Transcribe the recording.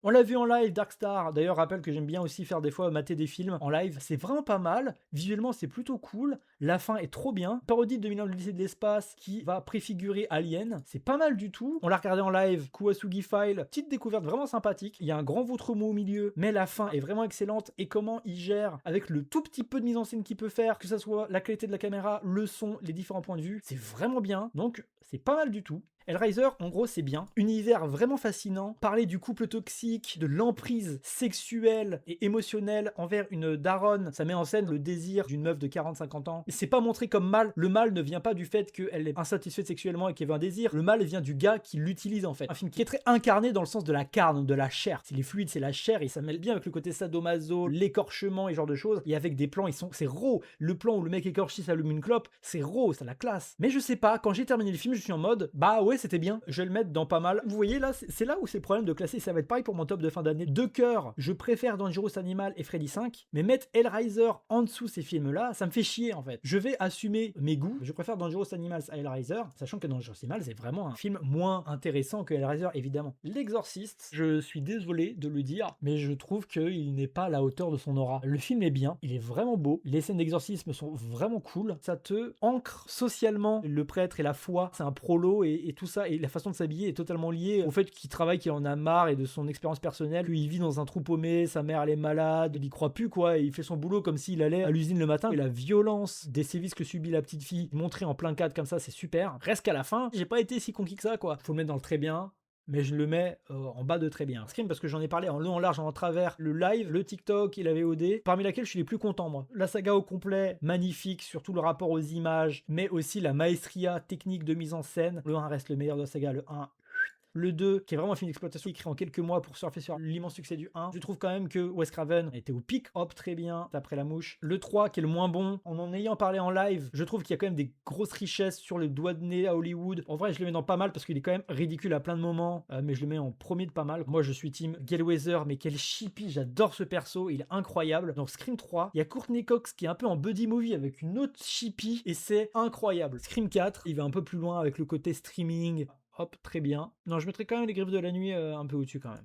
On l'a vu en live, Darkstar. D'ailleurs, rappelle que j'aime bien aussi faire des fois mater des films en live. C'est vraiment pas mal. Visuellement, c'est plutôt cool. La fin est trop bien. Parodie de 2000 ans de l'Odyssée de l'espace qui va préfigurer Alien. C'est pas mal du tout. On l'a regardé en live. Kuwasugi File. Petite découverte vraiment sympathique. Il y a un grand ventre mou au milieu, mais la fin est vraiment excellente. Et comment il gère avec le tout petit peu de mise en scène qu'il peut faire, que ça soit la qualité de la caméra, le son, les différents points de vue, c'est vraiment bien. Donc, c'est pas mal du tout. Hellraiser, en gros, c'est bien. Univers vraiment fascinant. Parler du couple toxique, de l'emprise sexuelle et émotionnelle envers une daronne. Ça met en scène le désir d'une meuf de 40-50 ans. C'est pas montré comme mal. Le mal ne vient pas du fait qu'elle est insatisfaite sexuellement et qu'elle veut un désir. Le mal vient du gars qui l'utilise en fait. Un film qui est très incarné dans le sens de la carne, de la chair. C'est les fluides, c'est la chair et ça mêle bien avec le côté sadomaso, l'écorchement et ce genre de choses. Et avec des plans, c'est raw. Le plan où le mec écorché s'allume une clope, c'est raw, ça la classe. Mais je sais pas, quand j'ai terminé le film, je suis en mode, bah ouais, c'était bien, je vais le mettre dans pas mal. Vous voyez là, c'est là où c'est le problème de classer, ça va être pareil pour mon top de fin d'année. De cœur, je préfère Dangerous Animal et Freddy 5, mais mettre Hellraiser en dessous ces films-là, ça me fait chier en fait. Je vais assumer mes goûts, je préfère Dangerous Animals à Hellraiser, sachant que Dangerous Animals c'est vraiment un film moins intéressant que Hellraiser évidemment. L'Exorciste, je suis désolé de le dire, mais je trouve qu'il n'est pas à la hauteur de son aura. Le film est bien, il est vraiment beau, les scènes d'exorcisme sont vraiment cool, ça te ancre socialement le prêtre et la foi, c'est un prolo et tout ça, et la façon de s'habiller est totalement liée au fait qu'il travaille, qu'il en a marre et de son expérience personnelle, qu'il vit dans un trou paumé, sa mère elle est malade, il y croit plus quoi, et il fait son boulot comme s'il allait à l'usine le matin, et la violence des sévices que subit la petite fille, montrée en plein cadre comme ça, c'est super. Reste qu'à la fin, j'ai pas été si conquis que ça quoi. Faut le mettre dans le très bien, mais je le mets en bas de très bien. Scream parce que j'en ai parlé en long, en large, en travers, le live, le TikTok et la VOD, parmi laquelle je suis les plus content moi. La saga au complet, magnifique, surtout le rapport aux images, mais aussi la maestria technique de mise en scène. Le 1 reste le meilleur de la saga, le 1. Le 2, qui est vraiment un film d'exploitation écrit en quelques mois pour surfer sur l'immense succès du 1. Je trouve quand même que Wes Craven était au pic, hop, très bien, après La Mouche. Le 3, qui est le moins bon, en ayant parlé en live, je trouve qu'il y a quand même des grosses richesses sur le doigt de nez à Hollywood. En vrai, je le mets dans pas mal parce qu'il est quand même ridicule à plein de moments, mais je le mets en premier de pas mal. Moi, je suis team Gellweather, mais quel chippy, j'adore ce perso, il est incroyable. Dans Scream 3, il y a Courtney Cox qui est un peu en buddy movie avec une autre chippy, et c'est incroyable. Scream 4, il va un peu plus loin avec le côté streaming. Hop, très bien. Non, je mettrai quand même les griffes de la nuit un peu au-dessus quand même.